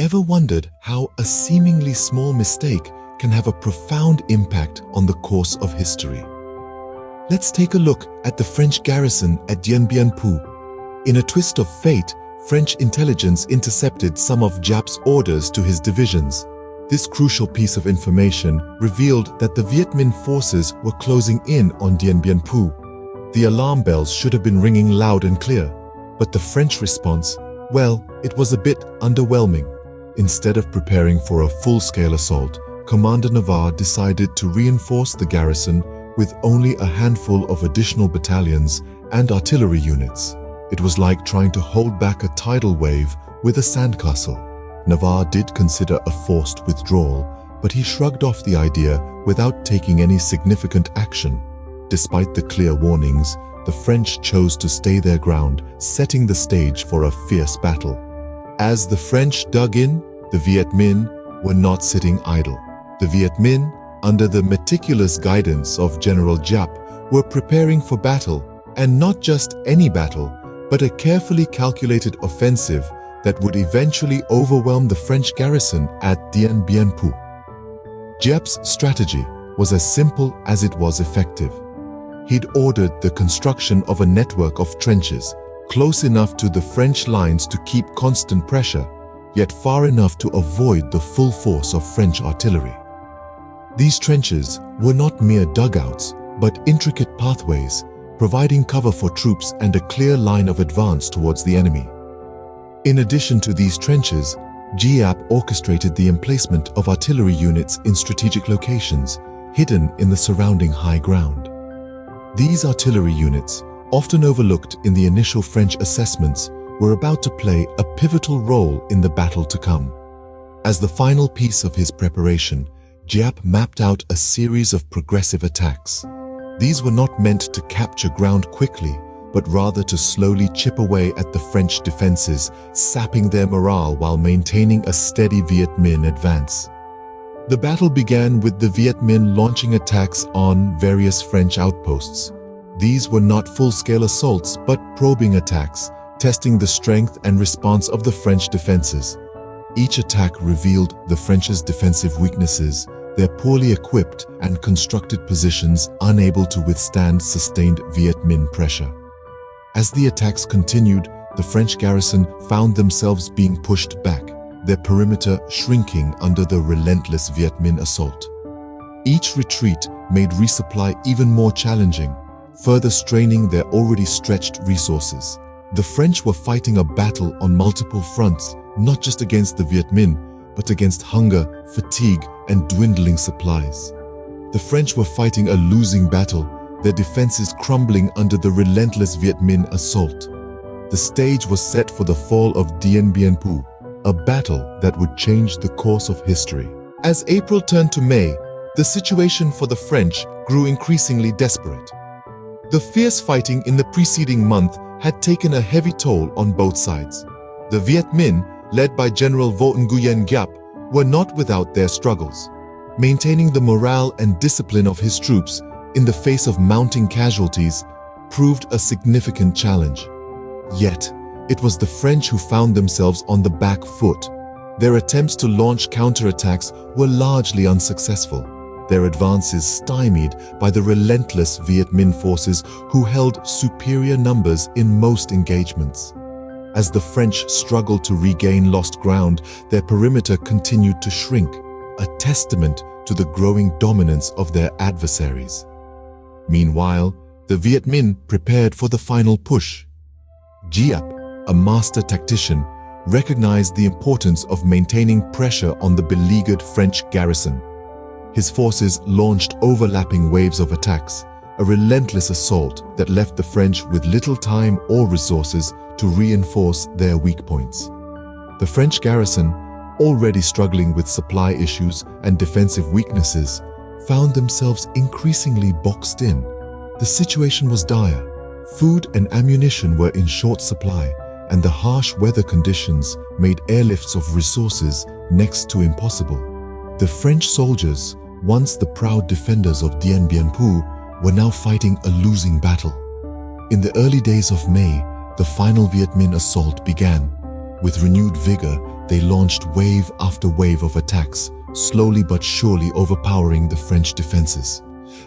ever wondered how a seemingly small mistake can have a profound impact on the course of history? Let's take a look at the French garrison at Dien Bien Phu. In a twist of fate, French intelligence intercepted some of Giap's orders to his divisions. This crucial piece of information revealed that the Viet Minh forces were closing in on Dien Bien Phu. The alarm bells should have been ringing loud and clear, but the French response, well, it was a bit underwhelming. Instead of preparing for a full-scale assault, Commander Navarre decided to reinforce the garrison with only a handful of additional battalions and artillery units. It was like trying to hold back a tidal wave with a sandcastle. Navarre did consider a forced withdrawal, but he shrugged off the idea without taking any significant action. Despite the clear warnings, the French chose to stay their ground, setting the stage for a fierce battle. As the French dug in, the Viet Minh were not sitting idle. The Viet Minh, under the meticulous guidance of General Giap, were preparing for battle, and not just any battle, but a carefully calculated offensive that would eventually overwhelm the French garrison at Dien Bien Phu. Giap's strategy was as simple as it was effective. He'd ordered the construction of a network of trenches, close enough to the French lines to keep constant pressure, yet far enough to avoid the full force of French artillery. These trenches were not mere dugouts, but intricate pathways, providing cover for troops and a clear line of advance towards the enemy. In addition to these trenches, Giap orchestrated the emplacement of artillery units in strategic locations, hidden in the surrounding high ground. These artillery units, often overlooked in the initial French assessments, were about to play a pivotal role in the battle to come. As the final piece of his preparation, Giap mapped out a series of progressive attacks. These were not meant to capture ground quickly, but rather to slowly chip away at the French defenses, sapping their morale while maintaining a steady Viet Minh advance. The battle began with the Viet Minh launching attacks on various French outposts. These were not full-scale assaults, but probing attacks, testing the strength and response of the French defenses. Each attack revealed the French's defensive weaknesses, their poorly equipped and constructed positions unable to withstand sustained Viet Minh pressure. As the attacks continued, the French garrison found themselves being pushed back, their perimeter shrinking under the relentless Viet Minh assault. Each retreat made resupply even more challenging, further straining their already stretched resources. The French were fighting a battle on multiple fronts, not just against the Viet Minh, but against hunger, fatigue, and dwindling supplies. The French were fighting a losing battle, their defenses crumbling under the relentless Viet Minh assault. The stage was set for the fall of Dien Bien Phu, a battle that would change the course of history. As April turned to May, the situation for the French grew increasingly desperate. The fierce fighting in the preceding month had taken a heavy toll on both sides. The Viet Minh, led by General Vo Nguyen Giap, were not without their struggles. Maintaining the morale and discipline of his troops in the face of mounting casualties proved a significant challenge. Yet, it was the French who found themselves on the back foot. Their attempts to launch counterattacks were largely unsuccessful, their advances stymied by the relentless Viet Minh forces who held superior numbers in most engagements. As the French struggled to regain lost ground, their perimeter continued to shrink, a testament to the growing dominance of their adversaries. Meanwhile, the Viet Minh prepared for the final push. Giap, a master tactician, recognized the importance of maintaining pressure on the beleaguered French garrison. His forces launched overlapping waves of attacks, a relentless assault that left the French with little time or resources to reinforce their weak points. The French garrison, already struggling with supply issues and defensive weaknesses, found themselves increasingly boxed in. The situation was dire. Food and ammunition were in short supply, and the harsh weather conditions made airlifts of resources next to impossible. The French soldiers, once the proud defenders of Dien Bien Phu, were now fighting a losing battle. In the early days of May, the final Viet Minh assault began. With renewed vigor, they launched wave after wave of attacks, slowly but surely overpowering the French defenses.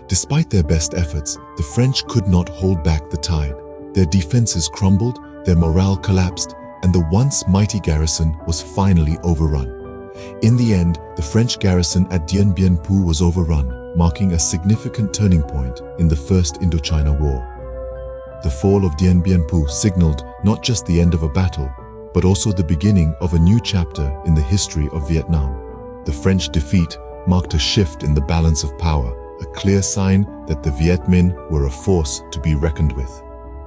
Despite their best efforts, the French could not hold back the tide. Their defenses crumbled, their morale collapsed, and the once mighty garrison was finally overrun. In the end, the French garrison at Dien Bien Phu was overrun, marking a significant turning point in the First Indochina War. The fall of Dien Bien Phu signaled not just the end of a battle, but also the beginning of a new chapter in the history of Vietnam. The French defeat marked a shift in the balance of power, a clear sign that the Viet Minh were a force to be reckoned with.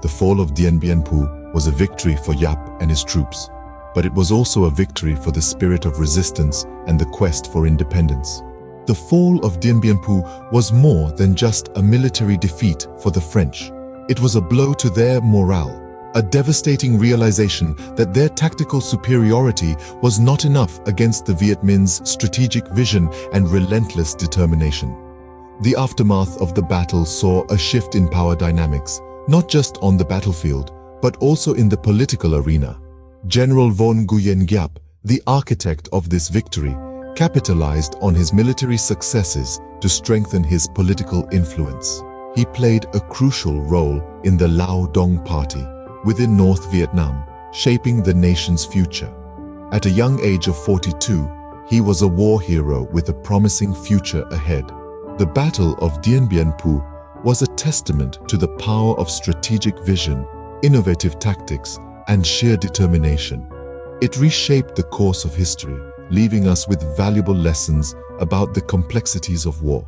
The fall of Dien Bien Phu was a victory for Giap and his troops, but it was also a victory for the spirit of resistance and the quest for independence. The fall of Dien Bien Phu was more than just a military defeat for the French. It was a blow to their morale, a devastating realization that their tactical superiority was not enough against the Viet Minh's strategic vision and relentless determination. The aftermath of the battle saw a shift in power dynamics, not just on the battlefield, but also in the political arena. General Vo Nguyen Giap, the architect of this victory, capitalized on his military successes to strengthen his political influence. He played a crucial role in the Lao Dong Party within North Vietnam, shaping the nation's future. At a young age of 42, he was a war hero with a promising future ahead. The Battle of Dien Bien Phu was a testament to the power of strategic vision, innovative tactics, and sheer determination. It reshaped the course of history, leaving us with valuable lessons about the complexities of war.